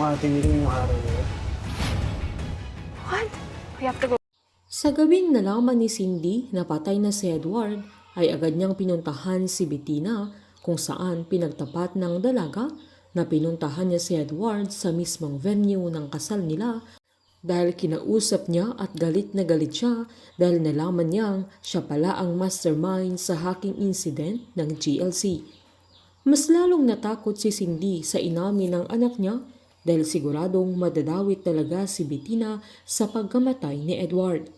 yung ate nila yung araw na yun. What? We have to go. Sa gabing nalaman ni Cindy na patay na si Edward, ay agad niyang pinuntahan si Bettina kung saan pinagtapat ng dalaga na pinuntahan niya si Edward sa mismong venue ng kasal nila dahil kinausap niya at galit na galit siya dahil nalaman niyang siya pala ang mastermind sa hacking incident ng GLC. Mas lalong natakot si Cindy sa inamin ng anak niya dahil siguradong madadawit talaga si Bettina sa pagkamatay ni Edward.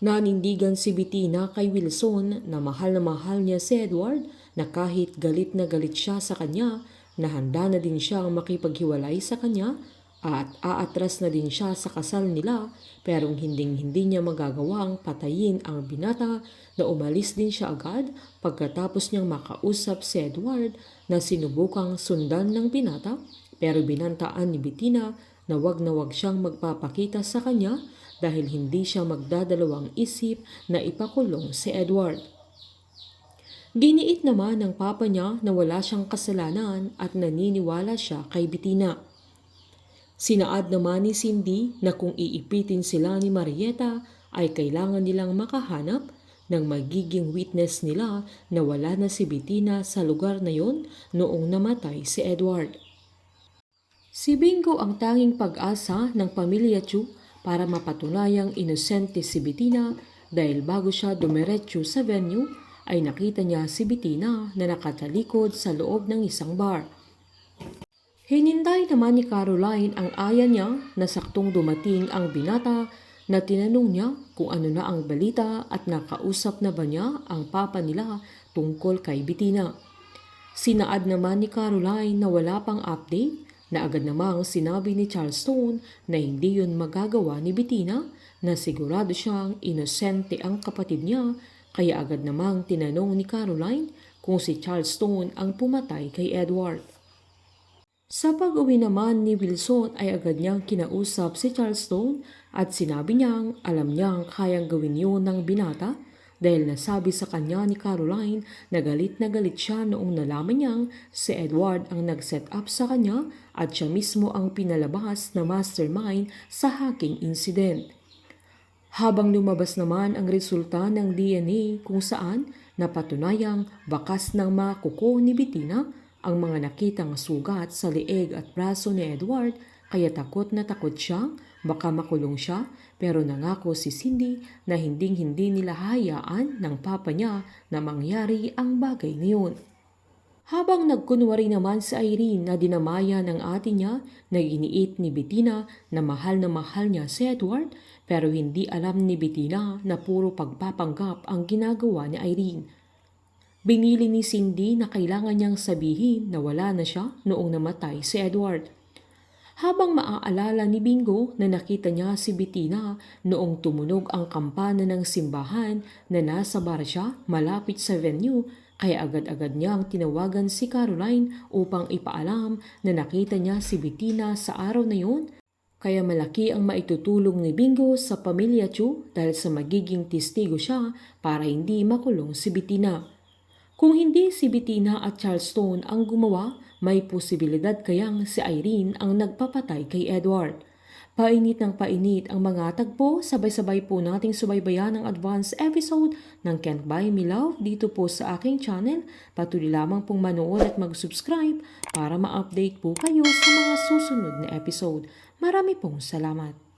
Nanindigan si Bettina kay Wilson na mahal niya si Edward na kahit galit na galit siya sa kanya na handa na din siyang makipaghiwalay sa kanya at aatras na din siya sa kasal nila pero hindi niya magagawang patayin ang binata na umalis din siya agad pagkatapos niyang makausap si Edward na sinubukang sundan ng binata pero binantaan ni Bettina na wag siyang magpapakita sa kanya dahil hindi siya magdadalawang isip na ipakulong si Edward. Giniit naman ng papa niya na wala siyang kasalanan at naniniwala siya kay Bettina. Sinaad naman ni Cindy na kung iipitin sila ni Marieta ay kailangan nilang makahanap ng magiging witness nila na wala na si Bettina sa lugar na yon noong namatay si Edward. Si Bingo ang tanging pag-asa ng pamilya Chu para mapatunayang inosente si Bettina dahil bago siya dumiretso sa venue ay nakita niya si Bettina na nakatalikod sa loob ng isang bar. Hinintay naman ni Caroline ang aya niya na saktong dumating ang binata na tinanong niya kung ano na ang balita at nakausap na ba niya ang papa nila tungkol kay Bettina. Sinaad naman ni Caroline na wala pang update na agad namang sinabi ni Charleston na hindi yun magagawa ni Bettina na sigurado siyang inosente ang kapatid niya kaya agad namang tinanong ni Caroline kung si Charleston ang pumatay kay Edward. Sa pag-uwi naman ni Wilson ay agad niyang kinausap si Charleston at sinabi niyang alam niyang kayang gawin yun ng binata dahil nasabi sa kanya ni Caroline na galit siya noong nalaman niyang si Edward ang nag-set up sa kanya at siya mismo ang pinalabas na mastermind sa hacking incident. Habang lumabas naman ang resulta ng DNA kung saan napatunayang bakas ng mga kuko ni Bettina ang mga nakitang sugat sa leeg at braso ni Edward kaya takot na takot siya, baka makulong siya pero nangako si Cindy na hindi nila hayaan ng papa niya na mangyari ang bagay na yun. Habang nagkunwari naman si Irene na dinamaya ng ate niya, nag-iniit ni Bettina na mahal niya si Edward pero hindi alam ni Bettina na puro pagpapanggap ang ginagawa ni Irene. Binili ni Cindy na kailangan niyang sabihin na wala na siya noong namatay si Edward. Habang maaalala ni Bingo na nakita niya si Bettina noong tumunog ang kampana ng simbahan na nasa bar siya malapit sa venue, kaya agad-agad niyang tinawagan si Caroline upang ipaalam na nakita niya si Bettina sa araw na yun. Kaya malaki ang maitutulong ni Bingo sa pamilya Chu dahil sa magiging testigo siya para hindi makulong si Bettina. Kung hindi si Bettina at Charleston ang gumawa, may posibilidad kayang si Irene ang nagpapatay kay Edward. Painit ng painit ang mga tagpo, sabay-sabay po nating subaybayan ang advance episode ng Can't Buy Me Love dito po sa aking channel. Patuloy lamang pong manood at mag-subscribe para ma-update po kayo sa mga susunod na episode. Marami pong salamat.